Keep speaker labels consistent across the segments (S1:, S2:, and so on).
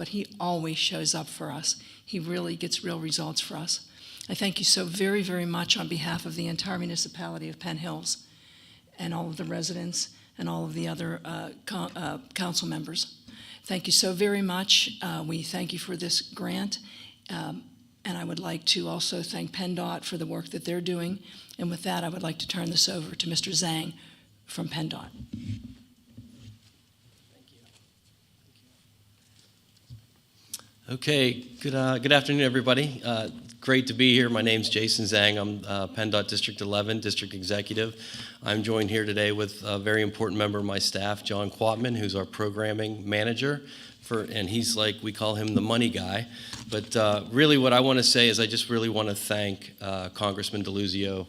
S1: but he always shows up for us. He really gets real results for us. I thank you so very, very much on behalf of the entire municipality of Penn Hills and all of the residents and all of the other council members. Thank you so very much. We thank you for this grant. And I would like to also thank PennDOT for the work that they're doing. And with that, I would like to turn this over to Mr. Zhang from PennDOT.
S2: Okay, good afternoon, everybody. Great to be here. My name's Jason Zhang. I'm PennDOT District 11 District Executive. I'm joined here today with a very important member of my staff, John Quatman, who's our programming manager. And he's like, we call him the money guy. But really what I want to say is I just really want to thank Congressman DELUZIO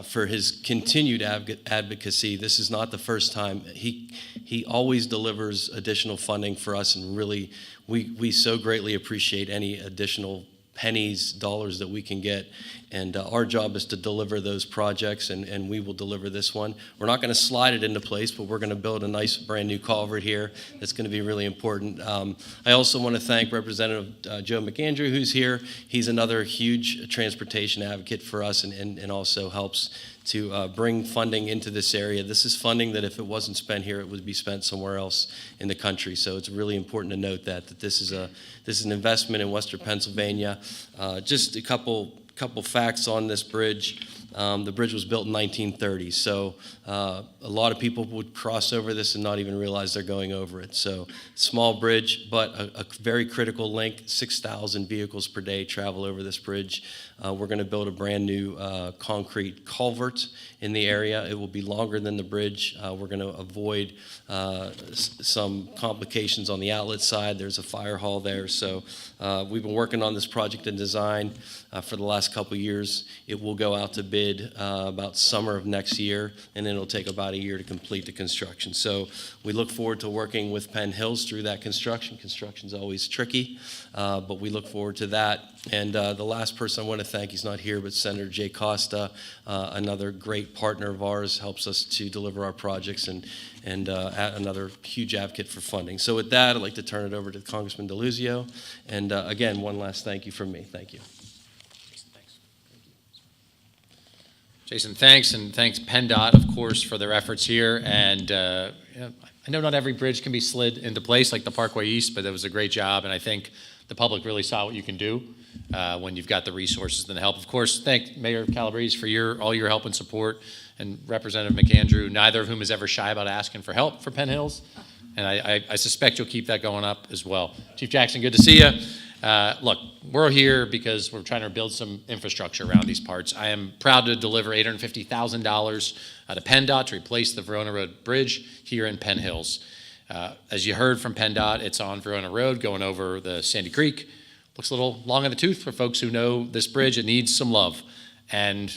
S2: for his continued advocacy. This is not the first time. He always delivers additional funding for us, and really we so greatly appreciate any additional pennies, dollars that we can get. And our job is to deliver those projects, and we will deliver this one. We're not going to slide it into place, but we're going to build a nice brand new culvert here that's going to be really important. I also want to thank Representative Joe McAndrew, who's here. He's another huge transportation advocate for us, and also helps to bring funding into this area. This is funding that if it wasn't spent here, it would be spent somewhere else in the country. So it's really important to note that this is an investment in Western Pennsylvania. Just a couple facts on this bridge. The bridge was built in 1930, so a lot of people would cross over this and not even realize they're going over it. So small bridge, but a very critical link. 6,000 vehicles per day travel over this bridge. We're going to build a brand new concrete culvert in the area. It will be longer than the bridge. We're going to avoid some complications on the outlet side. There's a fire hall there. So we've been working on this project and design for the last couple years. It will go out to bid about summer of next year, and then it'll take about a year to complete the construction. So we look forward to working with Penn Hills through that construction. Construction's always tricky, but we look forward to that. And the last person I want to thank, he's not here, but Senator Jay Costa, another great partner of ours, helps us to deliver our projects, and another huge advocate for funding. So with that, I'd like to turn it over to Congressman DELUZIO. And again, one last thank you from me. Thank you.
S3: Jason, thanks, and thanks PennDOT, of course, for their efforts here. And I know not every bridge can be slid into place like the Parkway East, but it was a great job, and I think the public really saw what you can do when you've got the resources and the help. Of course, thank Mayor Calabrese for all your help and support, and Representative McAndrew, neither of whom is ever shy about asking for help for Penn Hills, and I suspect you'll keep that going up as well. Chief Jackson, good to see you. Look, we're here because we're trying to build some infrastructure around these parts. I am proud to deliver $850,000 to PennDOT to replace the Verona Road Bridge here in Penn Hills. As you heard from PennDOT, it's on Verona Road going over the Sandy Creek. Looks a little long in the tooth for folks who know this bridge. It needs some love. And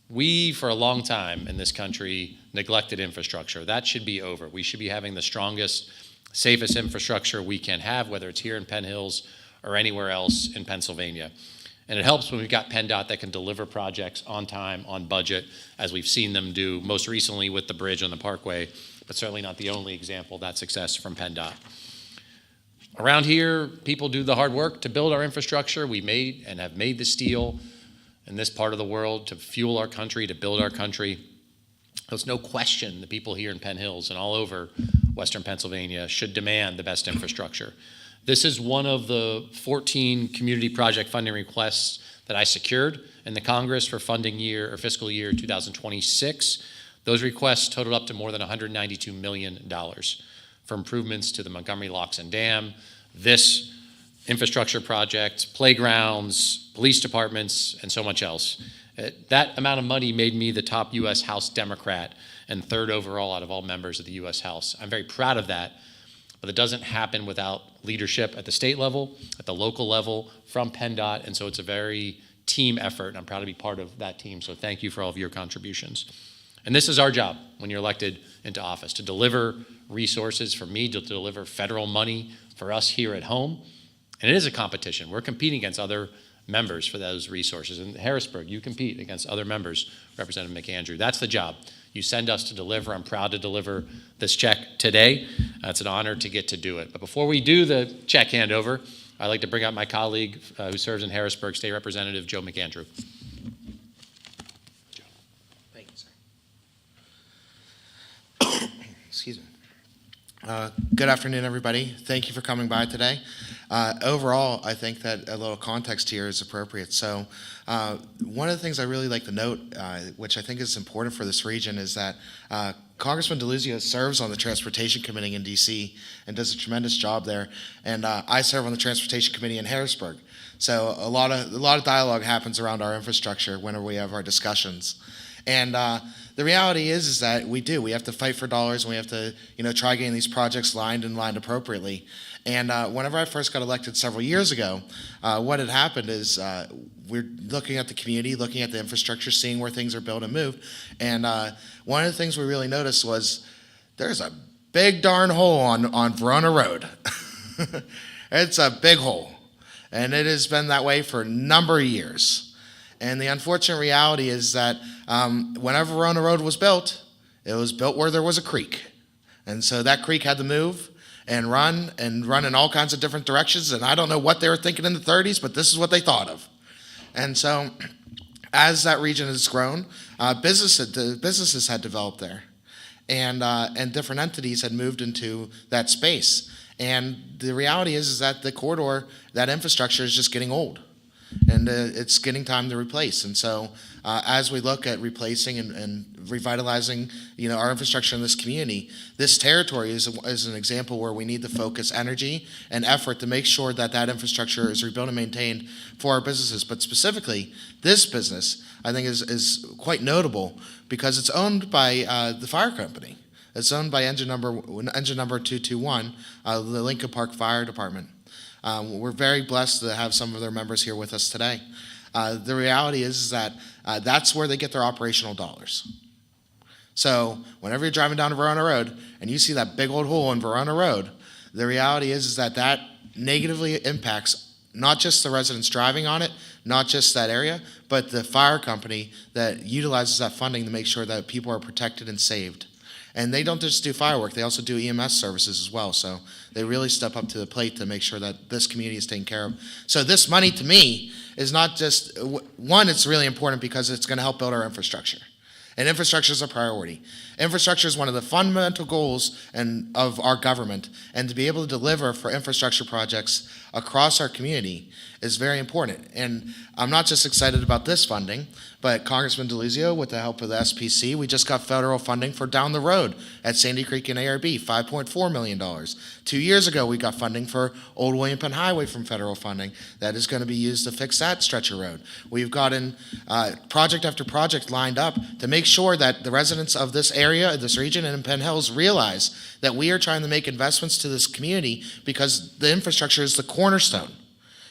S3: we, for a long time in this country, neglected infrastructure. That should be over. We should be having the strongest, safest infrastructure we can have, whether it's here in Penn Hills or anywhere else in Pennsylvania. And it helps when we've got PennDOT that can deliver projects on time, on budget, as we've seen them do most recently with the bridge on the Parkway, but certainly not the only example of that success from PennDOT. Around here, people do the hard work to build our infrastructure. We made and have made the steel in this part of the world to fuel our country, to build our country. There's no question the people here in Penn Hills and all over Western Pennsylvania should demand the best infrastructure. This is one of the 14 community project funding requests that I secured in the Congress for funding year or fiscal year 2026. Those requests totaled up to more than $192 million for improvements to the Montgomery Locks and Dam, this infrastructure project, playgrounds, police departments, and so much else. That amount of money made me the top U.S. House Democrat and third overall out of all members of the U.S. House. I'm very proud of that. But it doesn't happen without leadership at the state level, at the local level, from PennDOT, and so it's a very team effort, and I'm proud to be part of that team, so thank you for all of your contributions. And this is our job when you're elected into office, to deliver resources for me, to deliver federal money for us here at home, and it is a competition. We're competing against other members for those resources. In Harrisburg, you compete against other members, Representative McAndrew. That's the job. You send us to deliver. I'm proud to deliver this check today. It's an honor to get to do it. But before we do the check handover, I'd like to bring up my colleague who serves in Harrisburg, State Representative Joe McAndrew.
S4: Joe. Thank you, sir. Excuse me. Good afternoon, everybody. Thank you for coming by today. Overall, I think that a little context here is appropriate. So one of the things I really like to note, which I think is important for this region, is that Congressman DELUZIO serves on the Transportation Committee in D.C. and does a tremendous job there. And I serve on the Transportation Committee in Harrisburg. So a lot of dialogue happens around our infrastructure whenever we have our discussions. And the reality is that we have to fight for dollars, and we have to, try getting these projects lined appropriately. And whenever I first got elected several years ago, what had happened is we're looking at the community, looking at the infrastructure, seeing where things are built and moved. And one of the things we really noticed was there's a big darn hole on Verona Road. It's a big hole, and it has been that way for a number of years. And the unfortunate reality is that whenever Verona Road was built, it was built where there was a creek. And so that creek had to move and run in all kinds of different directions. And I don't know what they were thinking in the 30s, but this is what they thought of. And so as that region has grown, businesses had developed there. And different entities had moved into that space. And the reality is that the corridor, that infrastructure is just getting old. And it's getting time to replace. And so as we look at replacing and revitalizing, our infrastructure in this community, this territory is an example where we need to focus energy and effort to make sure that that infrastructure is rebuilt and maintained for our businesses. But specifically, this business, I think, is quite notable because it's owned by the fire company. It's owned by engine number 221, the Lincoln Park Fire Department. We're very blessed to have some of their members here with us today. The reality is that that's where they get their operational dollars. So whenever you're driving down Verona Road and you see that big old hole in Verona Road, the reality is that negatively impacts not just the residents driving on it, not just that area, but the fire company that utilizes that funding to make sure that people are protected and saved. And they don't just do firework, they also do EMS services as well. So they really step up to the plate to make sure that this community is taken care of. So this money, to me, is not just, one, it's really important because it's going to help build our infrastructure. And infrastructure is a priority. Infrastructure is one of the fundamental goals of our government. And to be able to deliver for infrastructure projects across our community is very important. And I'm not just excited about this funding, but Congressman DELUZIO, with the help of the SPC, we just got federal funding for down the road at Sandy Creek and ARB, $5.4 million. 2 years ago, we got funding for Old William Penn Highway from federal funding that is going to be used to fix that stretch of road. We've gotten project after project lined up to make sure that the residents of this area, this region, and in Penn Hills realize that we are trying to make investments to this community because the infrastructure is the cornerstone.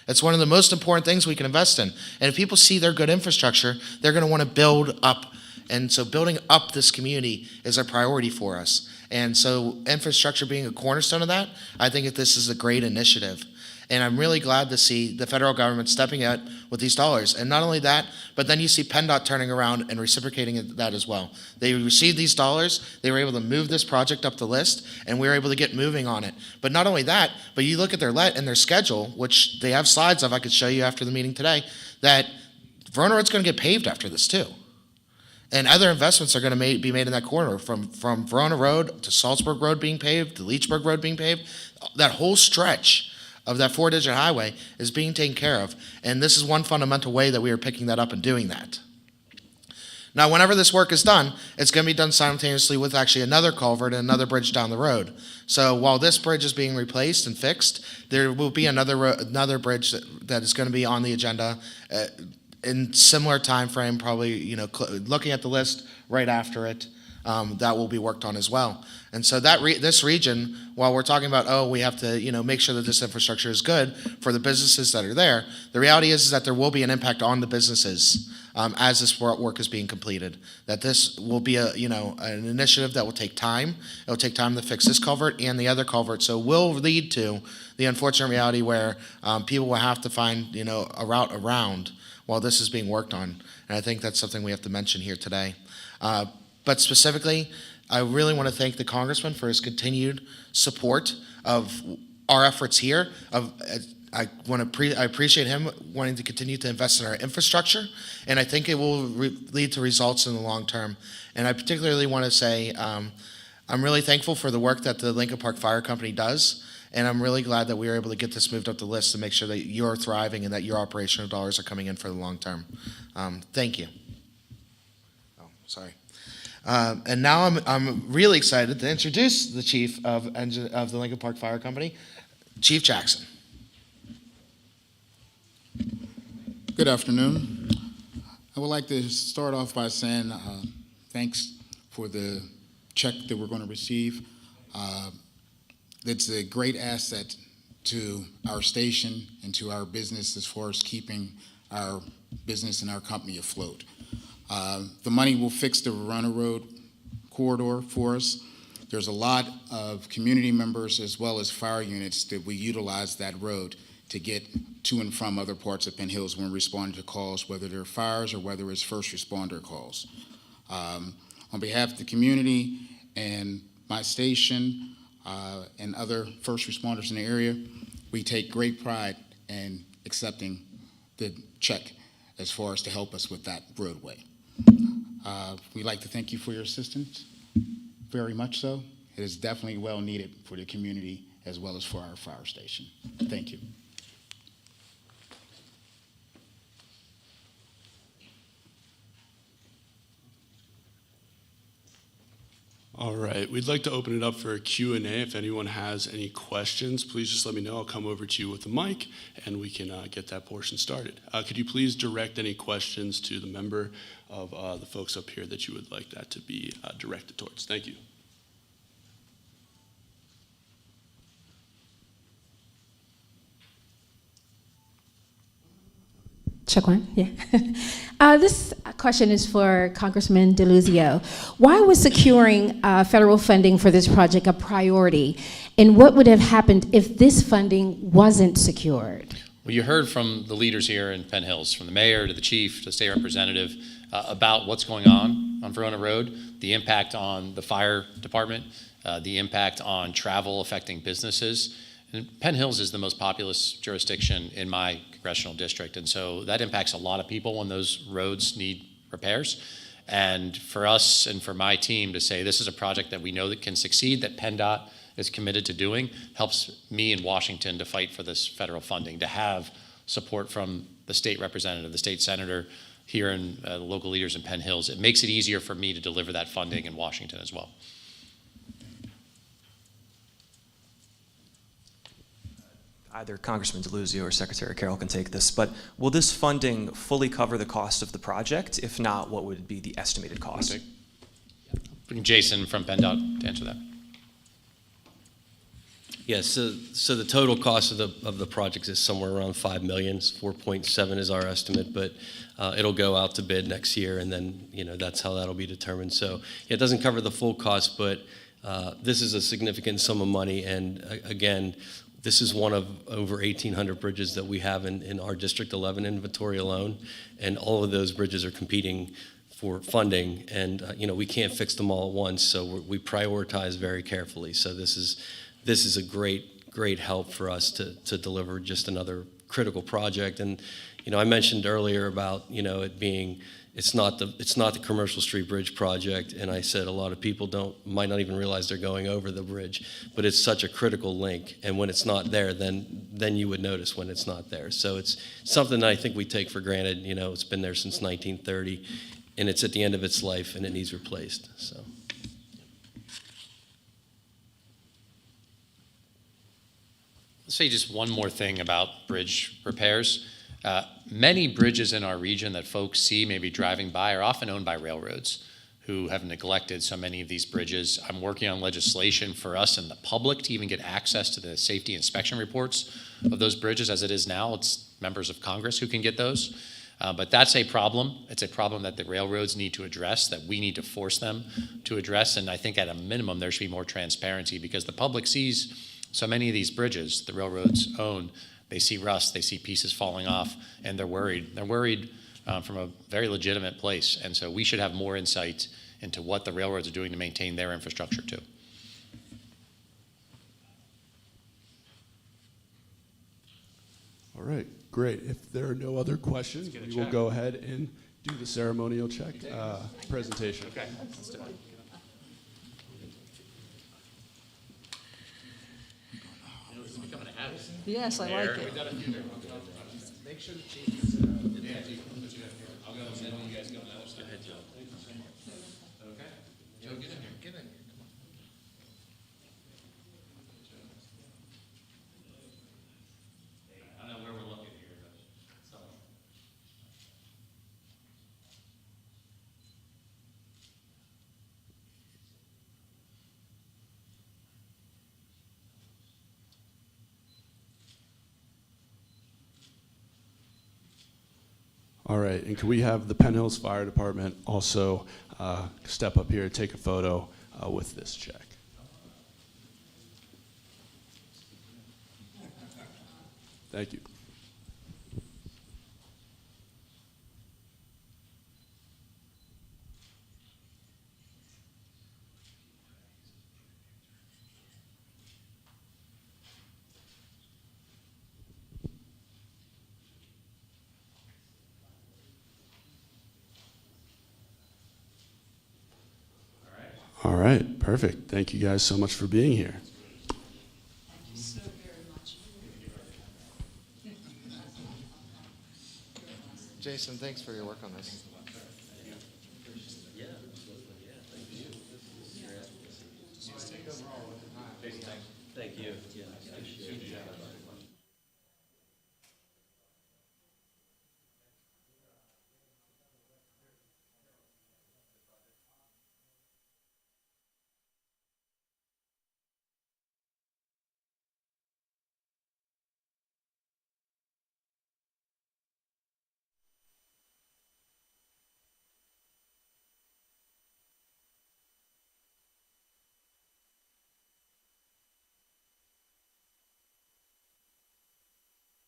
S4: It's one of the most important things we can invest in. And if people see their good infrastructure, they're going to want to build up. And so building up this community is a priority for us. And so infrastructure being a cornerstone of that, I think that this is a great initiative. And I'm really glad to see the federal government stepping out with these dollars. And not only that, but then you see PennDOT turning around and reciprocating that as well. They received these dollars, they were able to move this project up the list, and we were able to get moving on it. But not only that, but you look at their schedule, which they have slides of, I could show you after the meeting today, that Verona Road's going to get paved after this too. And other investments are going to be made in that corridor, from Verona Road to Salzburg Road being paved, to Leechburg Road being paved. That whole stretch of that 4-digit highway is being taken care of. And this is one fundamental way that we are picking that up and doing that. Now, whenever this work is done, it's going to be done simultaneously with actually another culvert and another bridge down the road. So while this bridge is being replaced and fixed, there will be another bridge that is going to be on the agenda in similar time frame, probably, looking at the list right after it. that will be worked on as well. And so this region, while we're talking about, oh, we have to, make sure that this infrastructure is good for the businesses that are there, the reality is that there will be an impact on the businesses as this work is being completed. That this will be an initiative that will take time. It will take time to fix this culvert and the other culvert. So it will lead to the unfortunate reality where people will have to find, a route around while this is being worked on. And I think that's something we have to mention here today. But specifically, I really want to thank the Congressman for his continued support of our efforts here. I appreciate him wanting to continue to invest in our infrastructure, and I think it will lead to results in the long term. And I particularly want to say I'm really thankful for the work that the Lincoln Park Fire Company does, and I'm really glad that we were able to get this moved up the list to make sure that you're thriving and that your operational dollars are coming in for the long term. Thank you. Oh, sorry. And now I'm really excited to introduce the chief of the Lincoln Park Fire Company, Chief Jackson.
S5: Good afternoon. I would like to start off by saying thanks for the check that we're going to receive. It's a great asset to our station and to our business as far as keeping our business and our company afloat. The money will fix the Runner Road corridor for us. There's a lot of community members as well as fire units that we utilize that road to get to and from other parts of Penn Hills when responding to calls, whether they're fires or whether it's first responder calls. On behalf of the community and my station and other first responders in the area, we take great pride in accepting the check as far as to help us with that roadway. We'd like to thank you for your assistance, very much so. It is definitely well needed for the community as well as for our fire station. Thank you.
S6: All right, we'd like to open it up for a Q&A. If anyone has any questions, please just let me know. I'll come over to you with the mic, and we can get that portion started. Could you please direct any questions to the member of the folks up here that you would like that to be directed towards? Thank you.
S7: Check one, yeah. This question is for Congressman DELUZIO. Why was securing federal funding for this project a priority? And what would have happened if this funding wasn't secured?
S3: Well, you heard from the leaders here in Penn Hills, from the mayor to the chief to the state representative, about what's going on Verona Road, the impact on the fire department, the impact on travel affecting businesses. And Penn Hills is the most populous jurisdiction in my congressional district, and so that impacts a lot of people when those roads need repairs. And for us and for my team to say this is a project that we know that can succeed, that PennDOT is committed to doing, helps me in Washington to fight for this federal funding, to have support from the state representative, the state senator here, and the local leaders in Penn Hills. It makes it easier for me to deliver that funding in Washington as well.
S8: Either Congressman DELUZIO or Secretary Carroll can take this, but will this funding fully cover the cost of the project? If not, what would be the estimated cost?
S3: Bring Jason from PennDOT to answer that.
S2: Yes, so the total cost of the project is somewhere around $5 million. 4.7 is our estimate, but it'll go out to bid next year, and then that's how that'll be determined. So it doesn't cover the full cost, but this is a significant sum of money, and again, this is one of over 1,800 bridges that we have in our District 11 inventory alone, and all of those bridges are competing for funding, and we can't fix them all at once, so we prioritize very carefully. So this is a great help for us to deliver just another critical project. And I mentioned earlier about it being it's not the Commercial Street Bridge project, and I said a lot of people might not even realize they're going over the bridge, but it's such a critical link, and when it's not there, then you would notice when it's not there. So it's something that I think we take for granted. It's been there since 1930, and it's at the end of its life, and it needs replaced. So.
S3: I'll say just one more thing about bridge repairs. Many bridges in our region that folks see maybe driving by are often owned by railroads who have neglected so many of these bridges. I'm working on legislation for us and the public to even get access to the safety inspection reports of those bridges. As it is now, it's members of Congress who can get those. But that's a problem. It's a problem that the railroads need to address, that we need to force them to address. And I think at a minimum, there should be more transparency, because the public sees so many of these bridges the railroads own. They see rust, they see pieces falling off, and they're worried. They're worried from a very legitimate place. And so we should have more insight into what the railroads are doing to maintain their infrastructure too.
S6: All right, great. If there are no other questions, we will go ahead and do the ceremonial check presentation.
S3: Okay, let's do it.
S1: Yes, I like it.
S3: Make sure the chief is I'll go and then you guys go now. Okay? Joe, get in here. Get in here. I don't know where we're looking here, but so.
S6: All right, and can we have the Penn Hills Fire Department also step up here and take a photo with this check? Thank you. All right, perfect. Thank you guys so much for being here.
S1: Thank you so very much.
S4: Jason, thanks for your work on this.